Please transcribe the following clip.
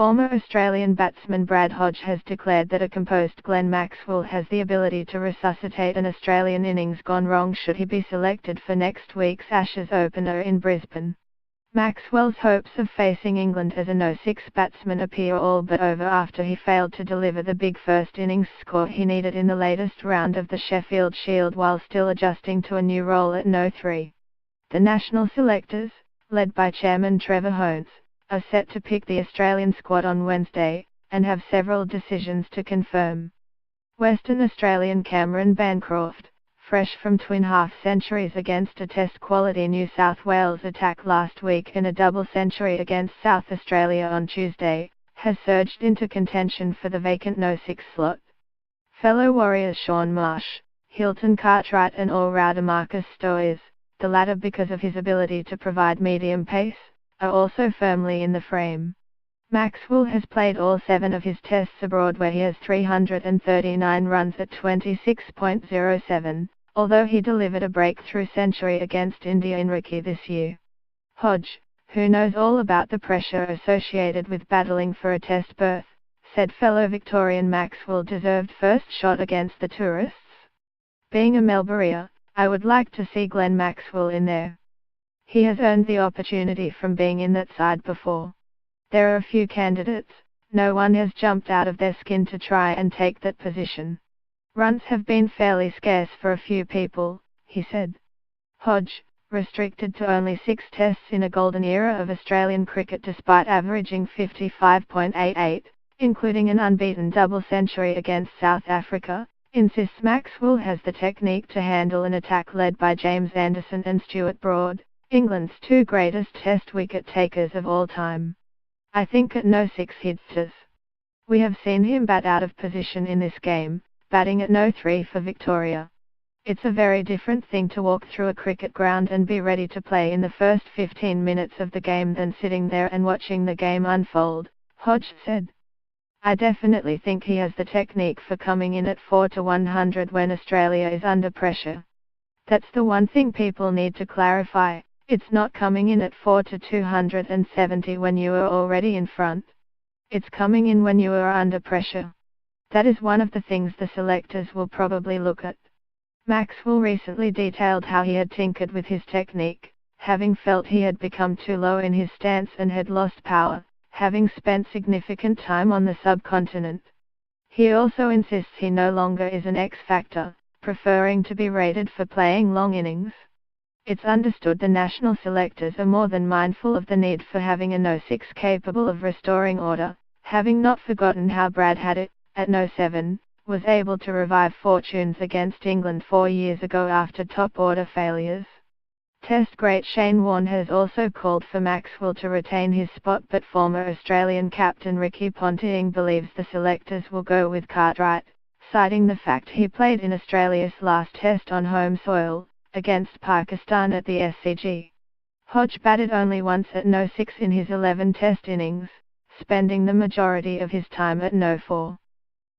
Former Australian batsman Brad Hodge has declared that a composed Glenn Maxwell has the ability to resuscitate an Australian innings gone wrong should he be selected for next week's Ashes opener in Brisbane. Maxwell's hopes of facing England as a no-6 batsman appear all but over after he failed to deliver the big first innings score he needed in the latest round of the Sheffield Shield while still adjusting to a new role at no-3. The national selectors, led by Chairman Trevor Holmes, are set to pick the Australian squad on Wednesday, and have several decisions to confirm. Western Australian Cameron Bancroft, fresh from twin half-centuries against a Test-quality New South Wales attack last week and a double-century against South Australia on Tuesday, has surged into contention for the vacant no-6 slot. Fellow Warriors Shaun Marsh, Hilton Cartwright and all-rounder Marcus Stoinis, the latter because of his ability to provide medium pace, are also firmly in the frame. Maxwell has played all 7 of his tests abroad where he has 339 runs at 26.07, although he delivered a breakthrough century against India in Rookie this year. Hodge, who knows all about the pressure associated with battling for a test berth, said fellow Victorian Maxwell deserved first shot against the tourists. Being a Melburnier, I would like to see Glenn Maxwell in there. He has earned the opportunity from being in that side before. There are a few candidates, no one has jumped out of their skin to try and take that position. Runs have been fairly scarce for a few people, he said. Hodge, restricted to only 6 tests in a golden era of Australian cricket despite averaging 55.88, including an unbeaten double century against South Africa, insists Maxwell has the technique to handle an attack led by James Anderson and Stuart Broad, England's 2 greatest test wicket takers of all time. I think at no-6 hitters. We have seen him bat out of position in this game, batting at no-3 for Victoria. It's a very different thing to walk through a cricket ground and be ready to play in the first 15 minutes of the game than sitting there and watching the game unfold, Hodge said. I definitely think he has the technique for coming in at 4-100 when Australia is under pressure. That's the one thing people need to clarify. It's not coming in at 4-270 when you are already in front. It's coming in when you are under pressure. That is one of the things the selectors will probably look at. Maxwell recently detailed how he had tinkered with his technique, having felt he had become too low in his stance and had lost power, having spent significant time on the subcontinent. He also insists he no longer is an X-factor, preferring to be rated for playing long innings. It's understood the national selectors are more than mindful of the need for having a no-6 capable of restoring order, having not forgotten how Brad had it, at no-7, was able to revive fortunes against England 4 years ago after top-order failures. Test great Shane Warne has also called for Maxwell to retain his spot, but former Australian captain Ricky Ponting believes the selectors will go with Cartwright, citing the fact he played in Australia's last test on home soil, against Pakistan at the SCG. Hodge batted only once at no-6 in his 11 test innings, spending the majority of his time at no-4.